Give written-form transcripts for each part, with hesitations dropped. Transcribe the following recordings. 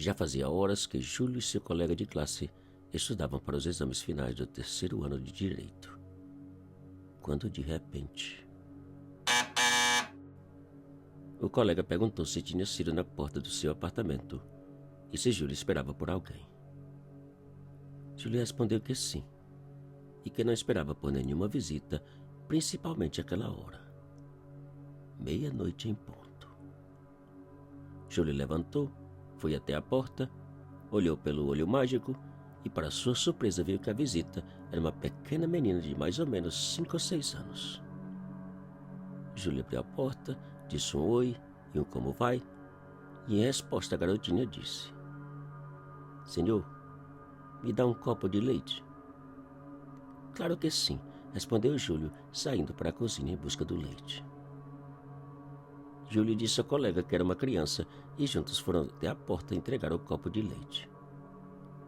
Já fazia horas que Júlio e seu colega de classe estudavam para os exames finais do terceiro ano de Direito, quando de repente o colega perguntou se tinha sido na porta do seu apartamento e se Júlio esperava por alguém. Júlio respondeu que sim, e que não esperava por nenhuma visita, principalmente àquela hora. 00:30 em ponto. Júlio levantou, foi até a porta, olhou pelo olho mágico e, para sua surpresa, viu que a visita era uma pequena menina de mais ou menos 5 ou 6 anos. Júlio abriu a porta, disse um oi e um como vai, e em resposta a garotinha disse: "Senhor, me dá um copo de leite?" "Claro que sim", respondeu Júlio, saindo para a cozinha em busca do leite. Júlio disse ao colega que era uma criança e juntos foram até a porta entregar o copo de leite.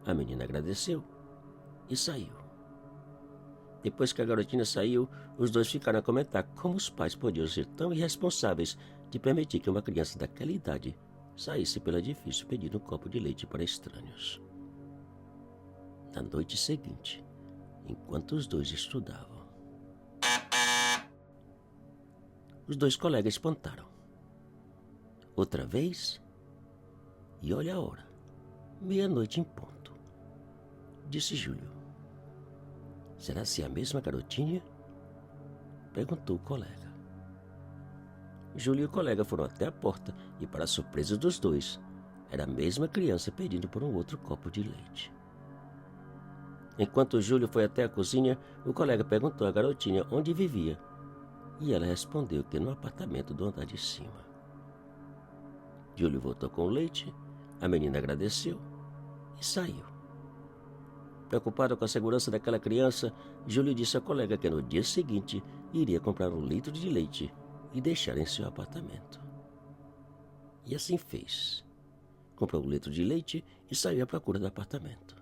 A menina agradeceu e saiu. Depois que a garotinha saiu, os dois ficaram a comentar como os pais podiam ser tão irresponsáveis de permitir que uma criança daquela idade saísse pelo edifício pedindo um copo de leite para estranhos. Na noite seguinte, enquanto os dois estudavam, os dois colegas espantaram. Outra vez? E olha a hora, 00:00 em ponto. Disse Júlio. "Será se a mesma garotinha?" perguntou o colega. Júlio e o colega foram até a porta e, para a surpresa dos dois, era a mesma criança pedindo por um outro copo de leite. Enquanto Júlio foi até a cozinha, o colega perguntou à garotinha onde vivia e ela respondeu que no apartamento do andar de cima. Júlio voltou com o leite, a menina agradeceu e saiu. Preocupado com a segurança daquela criança, Júlio disse ao colega que no dia seguinte iria comprar 1 litro de leite e deixar em seu apartamento. E assim fez. Comprou 1 litro de leite e saiu à procura do apartamento.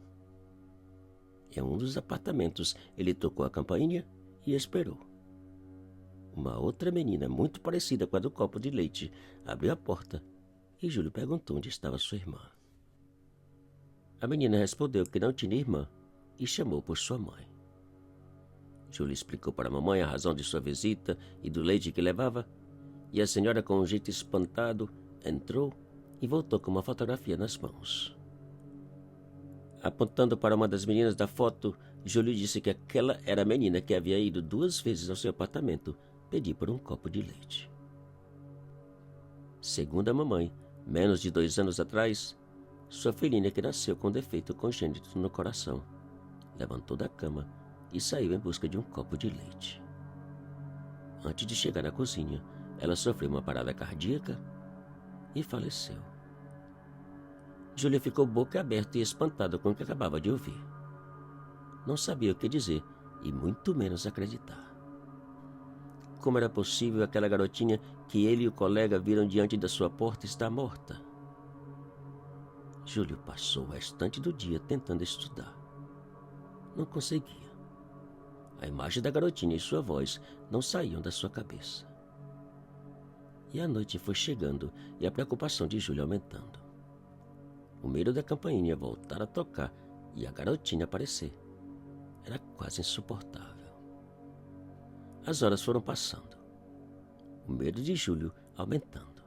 Em um dos apartamentos, ele tocou a campainha e esperou. Uma outra menina, muito parecida com a do copo de leite, abriu a porta e Júlio perguntou onde estava sua irmã. A menina respondeu que não tinha irmã e chamou por sua mãe. Júlio explicou para a mamãe a razão de sua visita e do leite que levava, e a senhora, com um jeito espantado, entrou e voltou com uma fotografia nas mãos. Apontando para uma das meninas da foto, Júlio disse que aquela era a menina que havia ido 2 vezes ao seu apartamento pedir por um copo de leite. Segundo a mamãe, menos de 2 anos atrás, sua filhinha, que nasceu com defeito congênito no coração, levantou da cama e saiu em busca de um copo de leite. Antes de chegar na cozinha, ela sofreu uma parada cardíaca e faleceu. Júlia ficou boca aberta e espantada com o que acabava de ouvir. Não sabia o que dizer e muito menos acreditar. Como era possível aquela garotinha que ele e o colega viram diante da sua porta estar morta? Júlio passou o restante do dia tentando estudar. Não conseguia. A imagem da garotinha e sua voz não saíam da sua cabeça. E a noite foi chegando e a preocupação de Júlio aumentando. O medo da campainha voltar a tocar e a garotinha aparecer era quase insuportável. As horas foram passando. O medo de Júlio aumentando.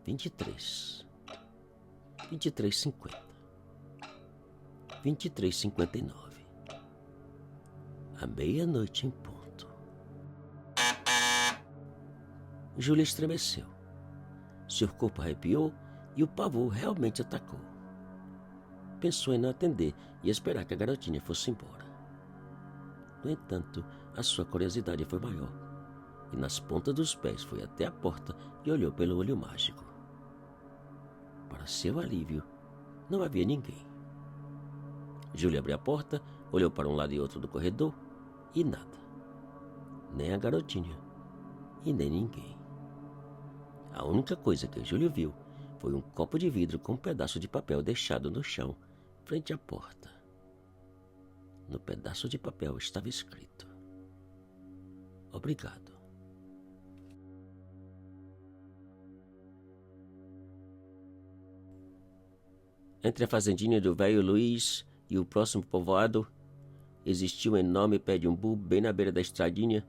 23. 23:50. 23:59. À 00:00 em ponto. Júlio estremeceu. Seu corpo arrepiou e o pavor realmente atacou. Pensou em não atender e esperar que a garotinha fosse embora. No entanto, a sua curiosidade foi maior, e nas pontas dos pés foi até a porta e olhou pelo olho mágico. Para seu alívio, não havia ninguém. Júlio abriu a porta, olhou para um lado e outro do corredor e nada. Nem a garotinha e nem ninguém. A única coisa que Júlio viu foi um copo de vidro com um pedaço de papel deixado no chão, frente à porta. No pedaço de papel estava escrito: "Obrigado." Entre a fazendinha do velho Luiz e o próximo povoado, existia um enorme pé de umbu bem na beira da estradinha,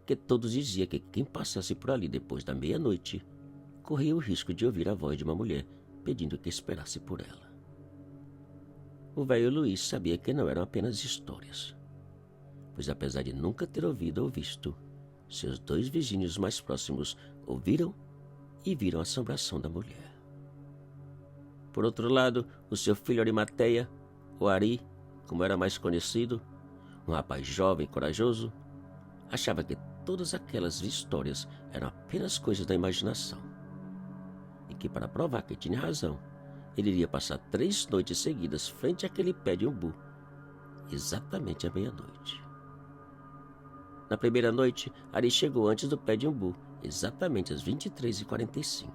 que todos diziam que quem passasse por ali depois da meia-noite corria o risco de ouvir a voz de uma mulher pedindo que esperasse por ela. O velho Luiz sabia que não eram apenas histórias, pois apesar de nunca ter ouvido ou visto, seus 2 vizinhos mais próximos ouviram e viram a assombração da mulher. Por outro lado, o seu filho Arimateia, o Ari, como era mais conhecido, um rapaz jovem e corajoso, achava que todas aquelas histórias eram apenas coisas da imaginação, e que para provar que tinha razão, ele iria passar 3 noites seguidas frente àquele pé de umbu, exatamente à meia-noite. Na primeira noite, Ari chegou antes do pé de umbu, exatamente às 23h45.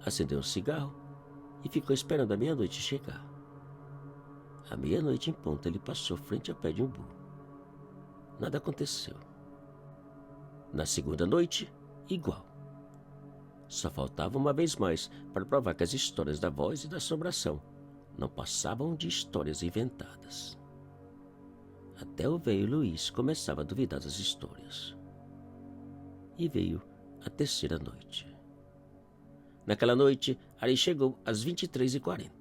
Acendeu um cigarro e ficou esperando a meia-noite chegar. À meia-noite em ponto, ele passou frente ao pé de umbu. Nada aconteceu. Na segunda noite, igual. Só faltava uma vez mais para provar que as histórias da voz e da assombração não passavam de histórias inventadas. Até o velho Luiz começava a duvidar das histórias. E veio a terceira noite. Naquela noite, Ari chegou às 23h40.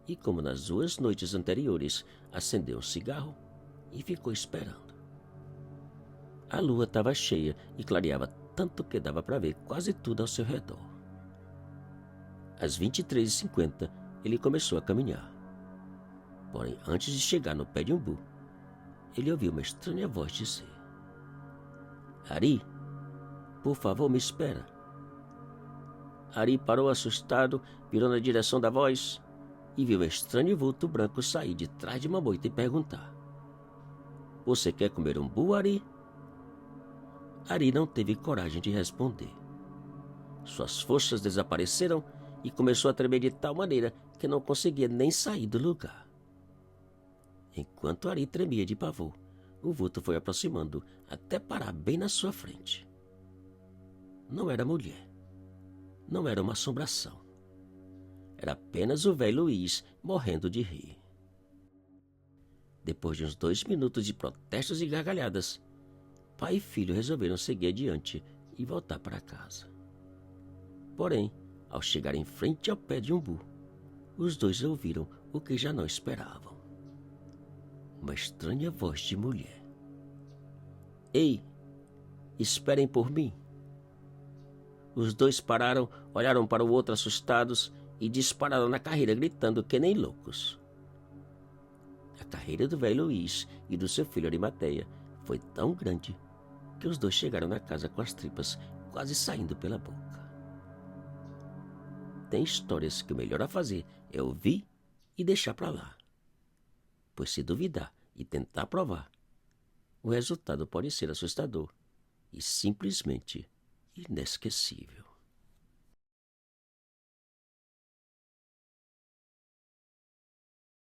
E como nas 2 noites anteriores, acendeu um cigarro e ficou esperando. A lua estava cheia e clareava tanto que dava para ver quase tudo ao seu redor. Às 23h50, ele começou a caminhar. Porém, antes de chegar no pé de umbu, ele ouviu uma estranha voz dizer: "Ari, por favor, me espera." Ari parou assustado, virou na direção da voz e viu um estranho vulto branco sair de trás de uma moita e perguntar: "Você quer comer umbu, Ari?" Ari não teve coragem de responder. Suas forças desapareceram e começou a tremer de tal maneira que não conseguia nem sair do lugar. Enquanto Ari tremia de pavor, o vulto foi aproximando até parar bem na sua frente. Não era mulher. Não era uma assombração. Era apenas o velho Luiz morrendo de rir. Depois de uns 2 minutos de protestos e gargalhadas, pai e filho resolveram seguir adiante e voltar para casa. Porém, ao chegar em frente ao pé de umbu, os dois ouviram o que já não esperavam. Uma estranha voz de mulher: "Ei, esperem por mim." Os dois pararam, olharam para o outro assustados e dispararam na carreira gritando que nem loucos. A carreira do velho Luiz e do seu filho Arimateia foi tão grande que os dois chegaram na casa com as tripas quase saindo pela boca. Tem histórias que o melhor a fazer é ouvir e deixar para lá, pois se duvidar e tentar provar, o resultado pode ser assustador e simplesmente inesquecível.